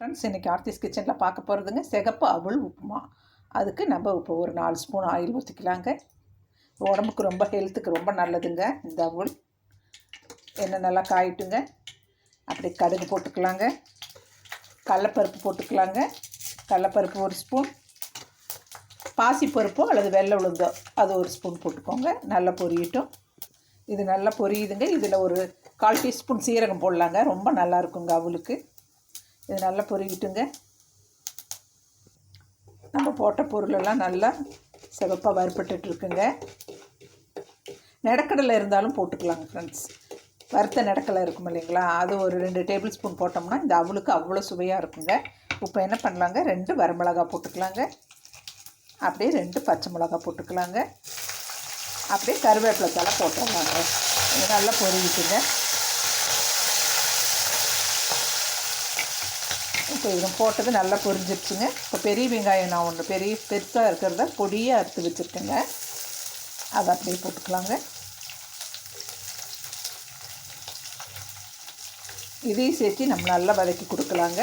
Friends, இன்றைக்கி ஆர்த்திஸ் கிச்சனில் பார்க்க போகிறதுங்க சிகப்பு அவல் உப்புமா. அதுக்கு நம்ம இப்போ ஒரு 4 ஸ்பூன் ஆயில் ஊற்றிக்கலாங்க. உடம்புக்கு ரொம்ப ஹெல்த்துக்கு ரொம்ப நல்லதுங்க இந்த அவல். எண்ணெய் நல்லா காயிட்டுங்க. அப்படி கடுகு போட்டுக்கலாங்க. கடலப்பருப்பு போட்டுக்கலாங்க. கடலப்பருப்பு 1 ஸ்பூன், பாசிப்பருப்போ அல்லது வெள்ளை உளுந்தோ அது 1 ஸ்பூன் போட்டுக்கோங்க. நல்லா பொரியட்டும். இது நல்லா பொரியுதுங்க. இதில் ஒரு 1/4 டீஸ்பூன் சீரகம் போடலாங்க. ரொம்ப நல்லா இருக்குங்க அவலுக்கு. இது நல்லா பொரிக்கிட்டுங்க. நம்ம போட்ட பொருளெல்லாம் நல்லா சிவப்பாக வறுபட்டுருக்குங்க. நிலக்கடலை இருந்தாலும் போட்டுக்கலாங்க ஃப்ரெண்ட்ஸ். வறுத்த நிலக்கடலை இருக்கும் இல்லைங்களா, அது ஒரு 2 டேபிள் ஸ்பூன் போட்டோம்னா இந்த அவலுக்கு அவ்வளோ சுவையாக இருக்குங்க. இப்போ என்ன பண்ணலாங்க, 2 வரமிளகா போட்டுக்கலாங்க. அப்படியே 2 பச்சை மிளகா போட்டுக்கலாங்க. அப்படியே கருவேப்பிலை தலை போட்டுடலாங்க. இது நல்லா பொரிக்கிட்டுங்க. இப்போ இது போட்டது நல்லா பொரிஞ்சிடுச்சுங்க. இப்போ பெரிய வெங்காயம் நான் ஒன்று பெருசாக இருக்கிறத பொடியாக அறுத்து வச்சுருக்கேங்க. அதை அப்படியே போட்டுக்கலாங்க. இதையும் சேர்த்து நம்ம நல்லா வதக்கி கொடுக்கலாங்க.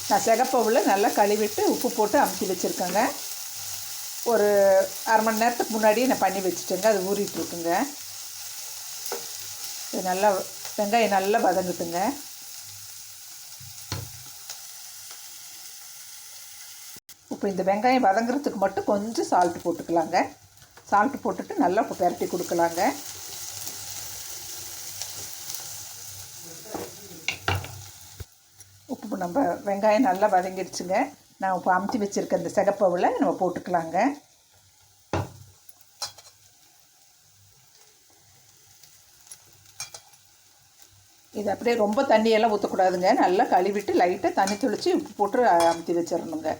நான் சிகப்பவுல நல்லா கழுவிட்டு உப்பு போட்டு அமுத்தி வச்சுருக்கேங்க. ஒரு அரை மணி நேரத்துக்கு முன்னாடியே நான் பண்ணி வச்சுட்டேங்க. அது ஊறிட்டுருக்குங்க. இது நல்லா வெங்காயம் நல்லா வதங்கட்டுங்க. இப்போ இந்த வெங்காயம் வதங்குறதுக்கு மட்டும் கொஞ்சம் சால்ட்டு போட்டுக்கலாங்க. சால்ட்டு போட்டுட்டு நல்லா இப்போ பெரட்டி கொடுக்கலாங்க. உப்பு நம்ம வெங்காயம் நல்லா வதங்கிடுச்சுங்க. நான் இப்போ அமுத்தி வச்சுருக்க இந்த சிகப்பவுல நம்ம போட்டுக்கலாங்க. இது அப்படியே ரொம்ப தண்ணியெல்லாம் ஊற்றக்கூடாதுங்க. நல்லா கழுவிட்டு லைட்டாக தண்ணி தெளித்து உப்பு போட்டு அமுத்தி வச்சிடணுங்க.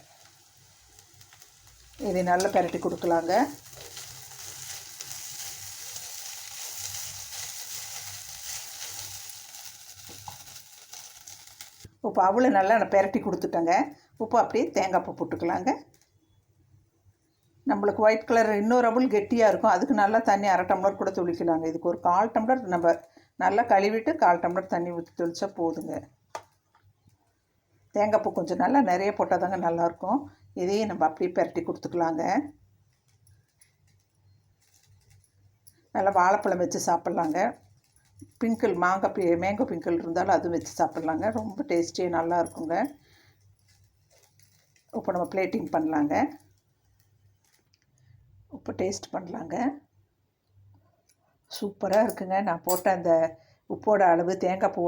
இதை நல்லா பெரட்டி கொடுக்கலாங்க. உப்பு அவ்வளோ நல்லா நான் பெரட்டி கொடுத்துட்டேங்க. உப்பு அப்படியே தேங்காய் பூ போட்டுக்கலாங்க. நம்மளுக்கு ஒயிட் கலர் இன்னொரு அவல் கெட்டியாக இருக்கும். அதுக்கு நல்லா தண்ணி 1/2 டம்ளர் கூட தெளிக்கலாங்க. இதுக்கு ஒரு 1/4 டம்ளர் நம்ம நல்லா கழுவிட்டு 1/4 டம்ளர் தண்ணி ஊற்றி தெளித்தா போதுங்க. தேங்காய் பூ கொஞ்சம் நல்லா நிறைய போட்டால் தாங்க நல்லாயிருக்கும். இதையும் நம்ம அப்படியே பெரட்டி கொடுத்துக்கலாங்க. நல்லா வாழைப்பழம் வச்சு சாப்பிட்லாங்க. பிங்கிள் மேங்கோ பிங்கிள் இருந்தாலும் அதுவும் வச்சு சாப்பிட்லாங்க. ரொம்ப டேஸ்டியாக நல்லா இருக்குங்க. இப்போ நம்ம பிளேட்டிங் பண்ணலாங்க. இப்போ டேஸ்ட் பண்ணலாங்க. சூப்பராக இருக்குங்க. நான் போட்ட அந்த உப்போட அளவு, தேங்காய் பூ